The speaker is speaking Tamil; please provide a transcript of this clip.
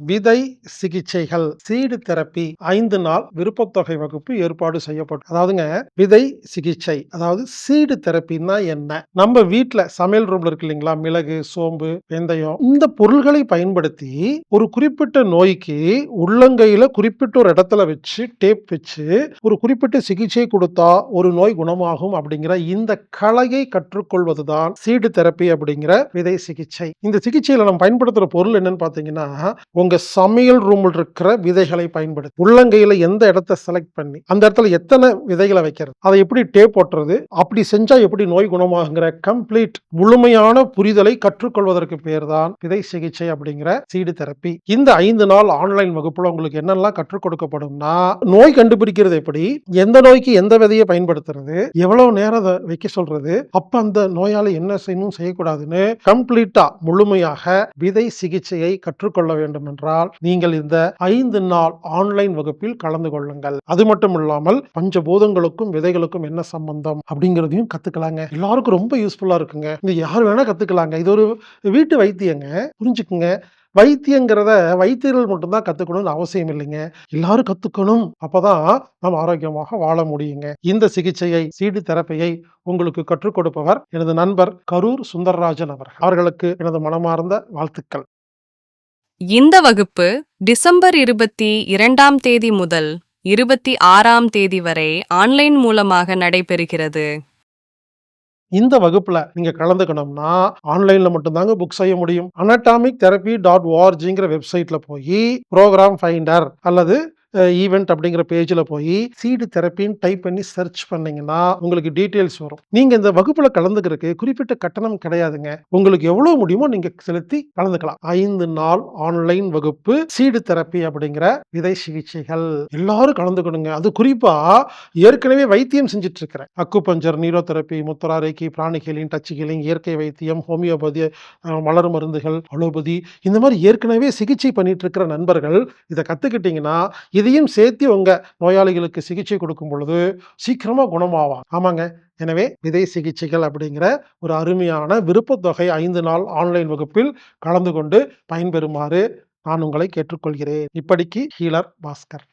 விதை சிகிச்சைகள் சீடு தெரப்பி 5 நாள் விருப்பத்தொகை வகுப்பு ஏற்பாடு செய்யப்படும். அதாவதுங்க, விதை சிகிச்சை அதாவது சீடு தெரப்பின்னா என்ன? நம்ம வீட்ல சமையல் ரூம்ல இருக்கு இல்லைங்களா? மிளகு, சோம்பு, வெந்தயம் இந்த பொருள்களை பயன்படுத்தி ஒரு குறிப்பிட்ட நோய்க்கு உள்ளங்கையில குறிப்பிட்ட ஒரு இடத்துல வச்சு டேப் வச்சு ஒரு குறிப்பிட்ட சிகிச்சை கொடுத்தா ஒரு நோய் குணமாகும் அப்படிங்கிற இந்த கலையை கற்றுக்கொள்வதுதான் சீடு தெரப்பி அப்படிங்கிற விதை சிகிச்சை. இந்த சிகிச்சையில நம்ம பயன்படுத்துற பொருள் என்னன்னு பாத்தீங்கன்னா, உங்க சமையல் ரூமில் இருக்கிற விதைகளை பயன்படுத்தி உள்ளங்கையில எந்த இடத்தை செலக்ட் பண்ணி அந்த இடத்துல எத்தனை விதைகளை வைக்கிறது, அதை எப்படி டேப் போட்டுறது, அப்படி செஞ்சா எப்படி நோய் குணமாகுங்கிற கம்ப்ளீட் முழுமையான புரிதலை கற்றுக்கொள்வதற்கு பேர் தான் விதை சிகிச்சை அப்படிங்கிற சீடு தெரப்பி. இந்த 5 நாள் ஆன்லைன் வகுப்புல உங்களுக்கு என்னெல்லாம் கற்றுக் கொடுக்கப்படும்னா, நோய் கண்டுபிடிக்கிறது எப்படி, எந்த நோய்க்கு எந்த விதையை பயன்படுத்துறது, எவ்வளவு நேரம் அதை வைக்க சொல்றது, அப்ப அந்த நோயாளி என்ன செய்யணும் செய்யக்கூடாதுன்னு கம்ப்ளீட்டா முழுமையாக விதை சிகிச்சையை கற்றுக்கொள்ள வேண்டும் என்றால் நீங்கள் இந்த 5 நாள் ஆன்லைன் வகுப்பில் கலந்து கொள்ளுங்கள். அது மட்டும் இல்லாமல் பஞ்சபூதங்களுக்கும் விதைகளுக்கும் என்ன சம்பந்தம் அப்படிங்கிறதையும் கத்துக்கலாங்க. எல்லாருக்கும் ரொம்ப யூஸ்ஃபுல்லா இருக்குங்க. இது யார் வேணா கத்துக்கலாங்க. இது ஒரு வீட்டு வைத்தியங்க. புரிஞ்சுக்குங்க. வைத்தியங்கிறத வைத்தியர்கள் மட்டும்தான் கத்துக்கணும்னு அவசியம் இல்லைங்க. எல்லாரும் கத்துக்கணும். அப்பதான் நாம் ஆரோக்கியமாக வாழ முடியுங்க. இந்த சிகிச்சையை சீடு தெரப்பியை உங்களுக்கு கற்றுக் கொடுப்பவர் எனது நண்பர் கரூர் சுந்தரராஜன் அவர்கள். அவர்களுக்கு எனது மனமார்ந்த வாழ்த்துக்கள். இந்த வகுப்பு டிசம்பர் 22ஆம் தேதி முதல் 26ஆம் தேதி வரை ஆன்லைன் மூலமாக நடைபெறுகிறது. இந்த வகுப்புல நீங்க கலந்துக்கணும்னா ஆன்லைன்ல மட்டும்தாங்க புக் செய்ய முடியும். anatomictherapy.orgங்கிற வெப்சைட்ல போய் ப்ரோக்ராம் ஃபைண்டர் அல்லது ஈவென்ட் அப்படிங்கிற பேஜ்ல போய் சீடு தெரப்பின்னு டைப் பண்ணி சர்ச் பண்ணீங்கன்னா உங்களுக்கு டீடைல்ஸ் வரும். நீங்க இந்த வகுப்புல கலந்துக்கிறதுக்கு குறிப்பிட்ட கட்டணம் கிடையாதுங்க. உங்களுக்கு எவ்வளவு முடியுமோ நீங்க செலுத்தி கலந்துக்கலாம். 5 நாள் ஆன்லைன் வகுப்பு சீடு தெரப்பி அப்படிங்கிற விதை சிகிச்சைகள். எல்லாரும் கலந்துக்கணுங்க. அது குறிப்பா ஏற்கனவே வைத்தியம் செஞ்சுட்டு இருக்கிறேன். Acupuncture, neuro therapy, mudra, reiki, pranic healing, touch healing, இயற்கை வைத்தியம், ஹோமியோபதி, மலர் மருந்துகள், அலோபதி இந்த மாதிரி ஏற்கனவே சிகிச்சை பண்ணிட்டு இருக்கிற நண்பர்கள் இதை கத்துக்கிட்டீங்கன்னா இதையும் சேர்த்து உங்க நோயாளிகளுக்கு சிகிச்சை கொடுக்கும் பொழுது சீக்கிரமா குணமாவாங்க. ஆமாங்க. எனவே விதை சிகிச்சைகள் அப்படிங்கிற ஒரு அருமையான விருப்பத்தொகை 5 நாள் ஆன்லைன் வகுப்பில் கலந்து கொண்டு பயன்பெறுமாறு நான் உங்களை கேட்டுக்கொள்கிறேன். இப்படிக்கு ஹீலர் பாஸ்கர்.